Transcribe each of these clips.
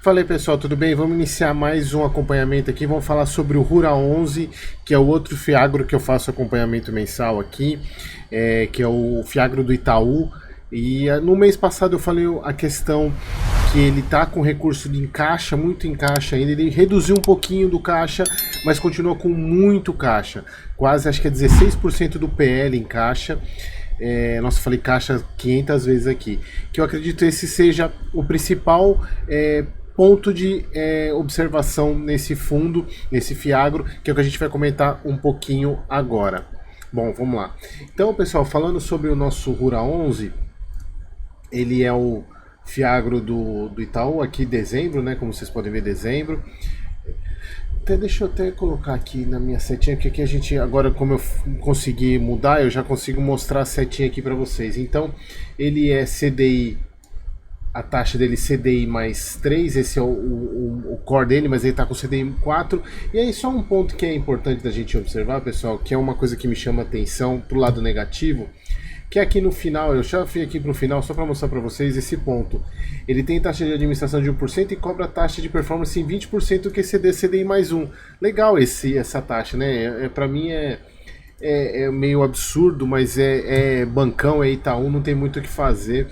Fala aí pessoal, tudo bem? Vamos iniciar mais um acompanhamento aqui. Vamos falar sobre o Rura 11, que é o outro Fiagro que eu faço acompanhamento mensal aqui, que é o Fiagro do Itaú. E no mês passado eu falei a questão que ele tá com recurso de caixa, muito em caixa ainda. Ele reduziu um pouquinho do caixa, mas continua com muito caixa. Quase, acho que é 16% do PL em caixa. Nossa, falei caixa 500 vezes aqui. Que eu acredito esse seja o principal ponto de observação nesse fundo, nesse Fiagro, que é o que a gente vai comentar um pouquinho agora. Bom, vamos lá. Então, pessoal, falando sobre o nosso Rura 11, ele é o Fiagro do Itaú, aqui dezembro, né? Como vocês podem ver, dezembro. Deixa eu até colocar aqui na minha setinha, porque aqui a gente, agora como eu consegui mudar, eu já consigo mostrar a setinha aqui para vocês. Então, ele é CDI, a taxa dele CDI mais 3, esse é o core dele, mas ele está com CDI 4. E aí só um ponto que é importante da gente observar, pessoal, que é uma coisa que me chama a atenção pro lado negativo, que aqui no final, eu já fui aqui pro final só para mostrar para vocês esse ponto. Ele tem taxa de administração de 1% e cobra taxa de performance em 20% que exceder CDI mais 1. Legal essa taxa, né? Para mim é meio absurdo, mas é bancão, é Itaú, não tem muito o que fazer,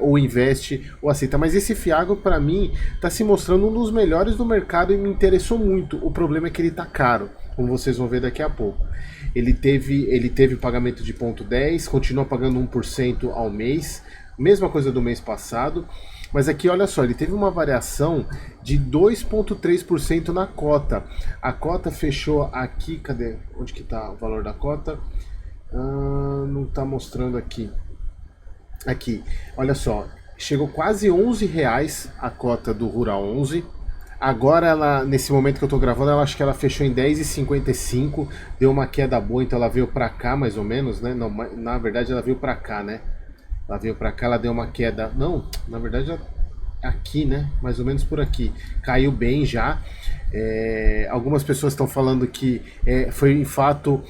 ou investe ou aceita. Mas esse Fiagro, para mim, está se mostrando um dos melhores do mercado e me interessou muito. O problema é que ele está caro, como vocês vão ver daqui a pouco. Ele teve pagamento de 0,10, continua pagando 1% ao mês, mesma coisa do mês passado. Mas aqui, olha só, ele teve uma variação de 2,3% na cota. A cota fechou aqui, cadê? Onde que está o valor da cota? Não está mostrando aqui. Aqui, olha só, chegou quase R$11 a cota do Rura 11. Agora, ela, nesse momento que eu estou gravando, ela acho que ela fechou em 10,55, deu uma queda boa, então ela veio para cá mais ou menos, né? Não, na verdade ela veio para cá, né? Ela veio para cá, ela deu uma queda. Não, na verdade aqui, né? Mais ou menos por aqui. Caiu bem já. Algumas pessoas estão falando que foi em fato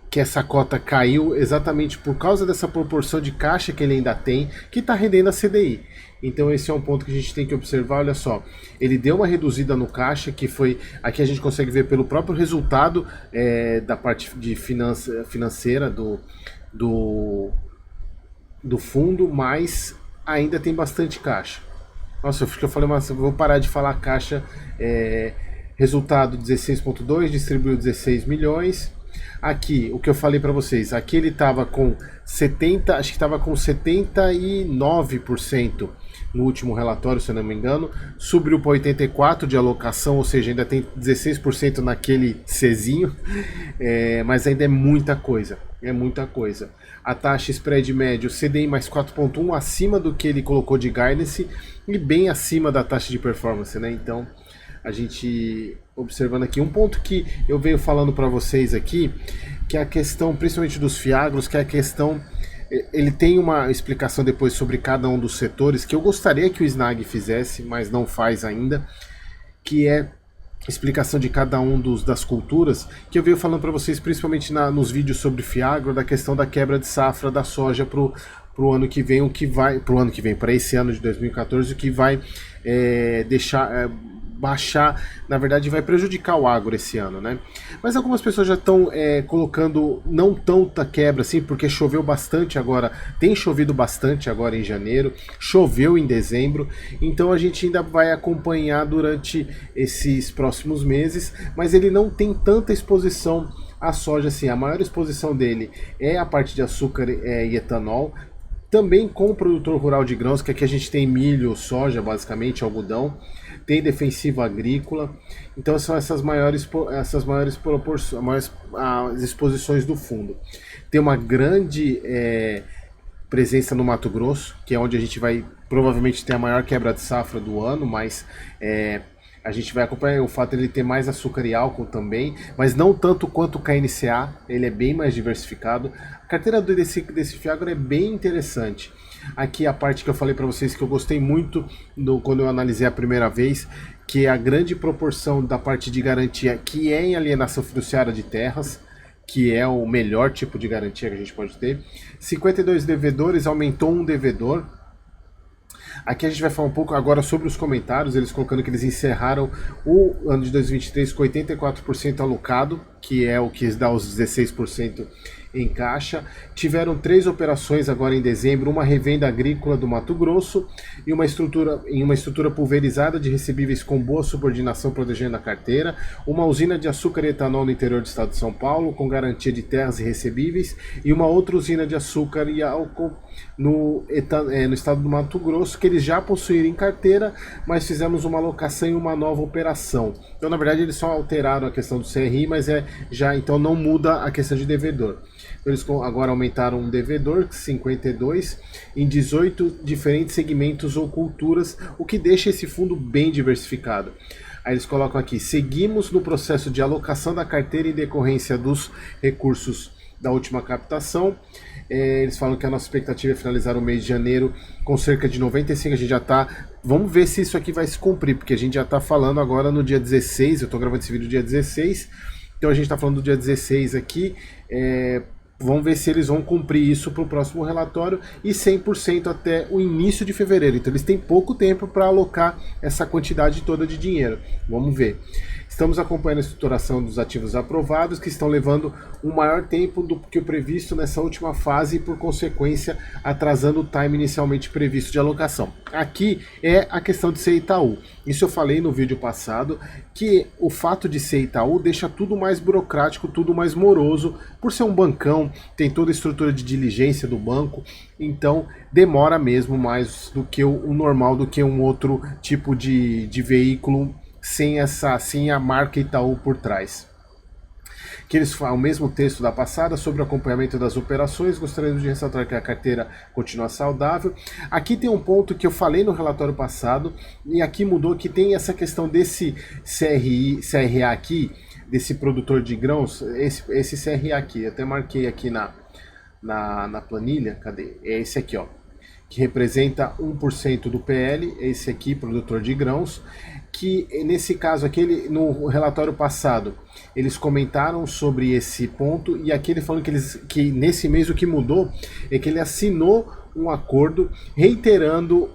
que essa cota caiu exatamente por causa dessa proporção de caixa que ele ainda tem, que está rendendo a CDI. Então esse é um ponto que a gente tem que observar. Olha só, ele deu uma reduzida no caixa, que foi, aqui a gente consegue ver pelo próprio resultado da parte de financeira do fundo, mas ainda tem bastante caixa. Nossa, eu acho que eu falei, mas vou parar de falar caixa. Resultado 16,2, distribuiu 16 milhões. Aqui, o que eu falei para vocês, aqui ele estava com 70, acho que estava com 79% no último relatório, se eu não me engano, subiu para 84% de alocação, ou seja, ainda tem 16% naquele Czinho, mas ainda é muita coisa, A taxa spread médio, CDI mais 4,1, acima do que ele colocou de guidance e bem acima da taxa de performance, né? Então, a gente observando aqui um ponto que eu venho falando para vocês aqui, que é a questão principalmente dos Fiagros, que é a questão, ele tem uma explicação depois sobre cada um dos setores que eu gostaria que o Snag fizesse, mas não faz ainda, que é explicação de cada um das culturas, que eu venho falando para vocês principalmente nos vídeos sobre Fiagro, da questão da quebra de safra da soja pro ano que vem, para esse ano de 2014, o que vai deixar baixar, na verdade vai prejudicar o agro esse ano, né? Mas algumas pessoas já estão colocando não tanta quebra assim, porque choveu bastante agora, tem chovido bastante agora em janeiro, choveu em dezembro, então a gente ainda vai acompanhar durante esses próximos meses, mas ele não tem tanta exposição à soja assim. A maior exposição dele é a parte de açúcar e etanol, também com o produtor rural de grãos, que aqui a gente tem milho, soja, basicamente, algodão, tem defensivo agrícola. Então são essas maiores proporções, as exposições do fundo. Tem uma grande presença no Mato Grosso, que é onde a gente vai provavelmente ter a maior quebra de safra do ano, mas a gente vai acompanhar o fato de ele ter mais açúcar e álcool também, mas não tanto quanto o KNCA, ele é bem mais diversificado. A carteira desse Fiagro é bem interessante. Aqui a parte que eu falei para vocês que eu gostei muito quando eu analisei a primeira vez, que é a grande proporção da parte de garantia que é em alienação fiduciária de terras, que é o melhor tipo de garantia que a gente pode ter. 52 devedores, aumentou um devedor. Aqui a gente vai falar um pouco agora sobre os comentários, eles colocando que eles encerraram o ano de 2023 com 84% alocado, que é o que dá os 16% em caixa. Tiveram 3 operações agora em dezembro, uma revenda agrícola do Mato Grosso e uma estrutura pulverizada de recebíveis com boa subordinação protegendo a carteira, uma usina de açúcar e etanol no interior do estado de São Paulo com garantia de terras e recebíveis e uma outra usina de açúcar e álcool no estado do Mato Grosso, que eles já possuíram em carteira, mas fizemos uma alocação em uma nova operação. Então, na verdade, eles só alteraram a questão do CRI, mas então não muda a questão de devedor. Então, eles agora aumentaram um devedor, 52, em 18 diferentes segmentos ou culturas, o que deixa esse fundo bem diversificado. Aí eles colocam aqui: seguimos no processo de alocação da carteira em decorrência dos recursos da última captação. Eles falam que a nossa expectativa é finalizar o mês de janeiro com cerca de 95. A gente já está. Vamos ver se isso aqui vai se cumprir, porque a gente já está falando agora no dia 16. Eu estou gravando esse vídeo no dia 16. Então a gente está falando do dia 16 aqui. Vamos ver se eles vão cumprir isso para o próximo relatório e 100% até o início de fevereiro. Então eles têm pouco tempo para alocar essa quantidade toda de dinheiro. Vamos ver. Estamos acompanhando a estruturação dos ativos aprovados, que estão levando um maior tempo do que o previsto nessa última fase e, por consequência, atrasando o time inicialmente previsto de alocação. Aqui é a questão de ser Itaú. Isso eu falei no vídeo passado, que o fato de ser Itaú deixa tudo mais burocrático, tudo mais moroso. Por ser um bancão, tem toda a estrutura de diligência do banco, então demora mesmo mais do que o normal, do que um outro tipo de veículo sem a marca Itaú por trás. Que eles falam o mesmo texto da passada sobre o acompanhamento das operações. Gostaria de ressaltar que a carteira continua saudável. Aqui tem um ponto que eu falei no relatório passado e aqui mudou, que tem essa questão desse CRA aqui, desse produtor de grãos, esse CRA aqui, eu até marquei aqui na planilha, cadê? É esse aqui, ó, que representa 1% do PL, esse aqui, produtor de grãos, que nesse caso aqui, no relatório passado, eles comentaram sobre esse ponto, e aqui ele falando que nesse mês o que mudou é que ele assinou um acordo reiterando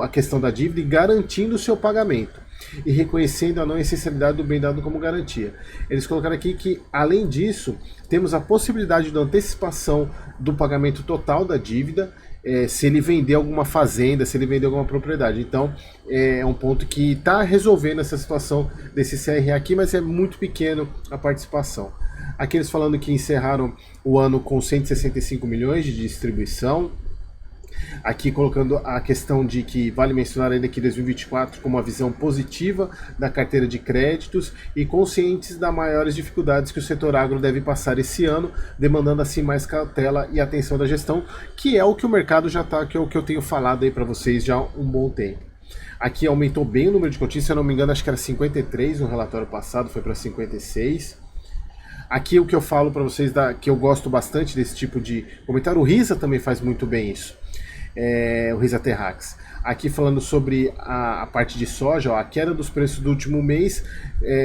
a questão da dívida e garantindo o seu pagamento, e reconhecendo a não essencialidade do bem dado como garantia. Eles colocaram aqui que, além disso, temos a possibilidade de antecipação do pagamento total da dívida, se ele vender alguma fazenda, se ele vender alguma propriedade. Então é um ponto que está resolvendo essa situação desse CRA aqui, mas é muito pequeno a participação. Aqui eles falando que encerraram o ano com 165 milhões de distribuição. Aqui colocando a questão de que vale mencionar ainda que 2024 com uma visão positiva da carteira de créditos e conscientes das maiores dificuldades que o setor agro deve passar esse ano, demandando assim mais cautela e atenção da gestão, que é o que o mercado já está, que é o que eu tenho falado aí para vocês já há um bom tempo. Aqui aumentou bem o número de cotistas, se eu não me engano acho que era 53 no relatório passado, foi para 56. Aqui o que eu falo para vocês, que eu gosto bastante desse tipo de comentário, o Risa também faz muito bem isso. O Risa Terrax. Aqui falando sobre a parte de soja, ó, a queda dos preços do último mês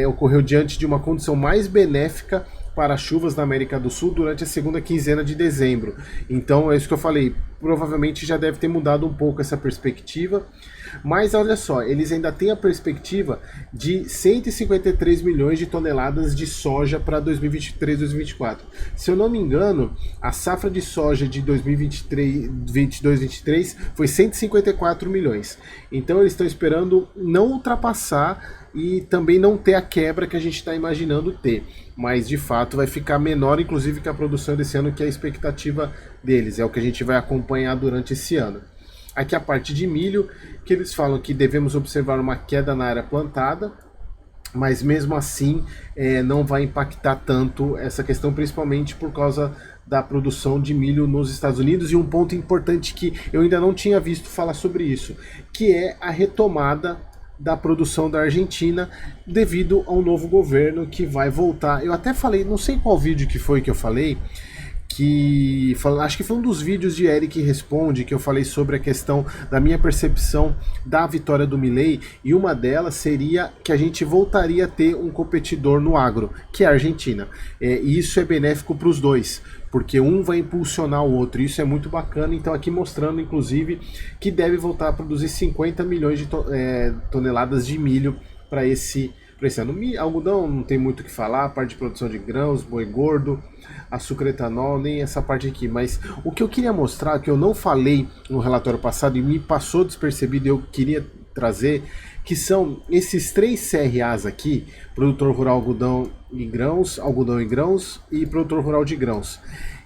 ocorreu diante de uma condição mais benéfica para as chuvas na América do Sul durante a segunda quinzena de dezembro. Então é isso que eu falei, provavelmente já deve ter mudado um pouco essa perspectiva, mas olha só, eles ainda têm a perspectiva de 153 milhões de toneladas de soja para 2023-2024. Se eu não me engano, a safra de soja de 2022-2023 foi 154 milhões. Então eles estão esperando não ultrapassar e também não ter a quebra que a gente está imaginando ter, mas de fato vai ficar menor, inclusive, que a produção desse ano, que é a expectativa deles, é o que a gente vai acompanhar durante esse ano. Aqui a parte de milho, que eles falam que devemos observar uma queda na área plantada, mas mesmo assim não vai impactar tanto essa questão, principalmente por causa da produção de milho nos Estados Unidos. E um ponto importante que eu ainda não tinha visto falar sobre isso, que é a retomada da produção da Argentina devido ao novo governo que vai voltar. Eu até falei, não sei qual vídeo que foi que eu falei, acho que foi um dos vídeos de Eric Responde que eu falei sobre a questão da minha percepção da vitória do Milei, e uma delas seria que a gente voltaria a ter um competidor no agro, que é a Argentina. E isso é benéfico para os dois, porque um vai impulsionar o outro, e isso é muito bacana. Então aqui mostrando inclusive que deve voltar a produzir 50 milhões de toneladas de milho para esse ano. Algodão não tem muito o que falar, a parte de produção de grãos, boi gordo, açúcar, etanol, nem essa parte aqui. Mas o que eu queria mostrar, que eu não falei no relatório passado e me passou despercebido e eu queria trazer, que são esses 3 CRAs aqui: produtor rural algodão e grãos e produtor rural de grãos,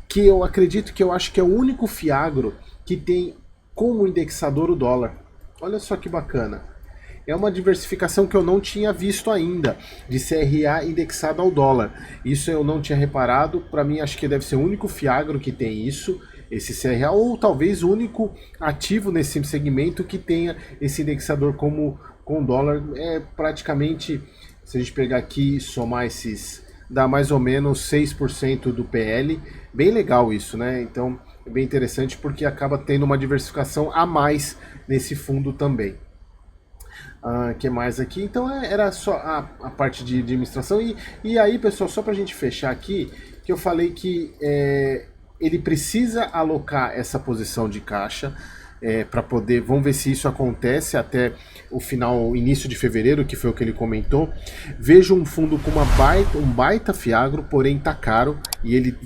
que eu acredito, que eu acho que é o único fiagro que tem como indexador o dólar. Olha só que bacana. É uma diversificação que eu não tinha visto ainda, de CRA indexado ao dólar. Isso eu não tinha reparado. Para mim, acho que deve ser o único fiagro que tem isso, esse CRA, ou talvez o único ativo nesse segmento que tenha esse indexador com dólar. É praticamente, se a gente pegar aqui e somar esses, dá mais ou menos 6% do PL. Bem legal isso, né? Então é bem interessante, porque acaba tendo uma diversificação a mais nesse fundo também. Que mais aqui? Então era só a parte de administração. E aí, pessoal, só para a gente fechar aqui, que eu falei que ele precisa alocar essa posição de caixa para poder. Vamos ver se isso acontece até o início de fevereiro, que foi o que ele comentou. Vejo um fundo com um baita fiagro, porém tá caro, e ele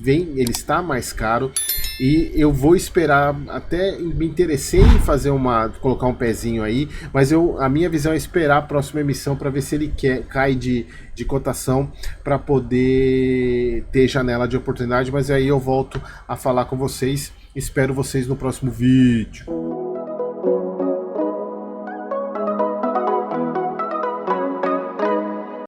está mais caro. E eu vou esperar, até me interessei em colocar um pezinho aí, mas a minha visão é esperar a próxima emissão para ver se ele cai de cotação, para poder ter janela de oportunidade. Mas aí eu volto a falar com vocês. Espero vocês no próximo vídeo.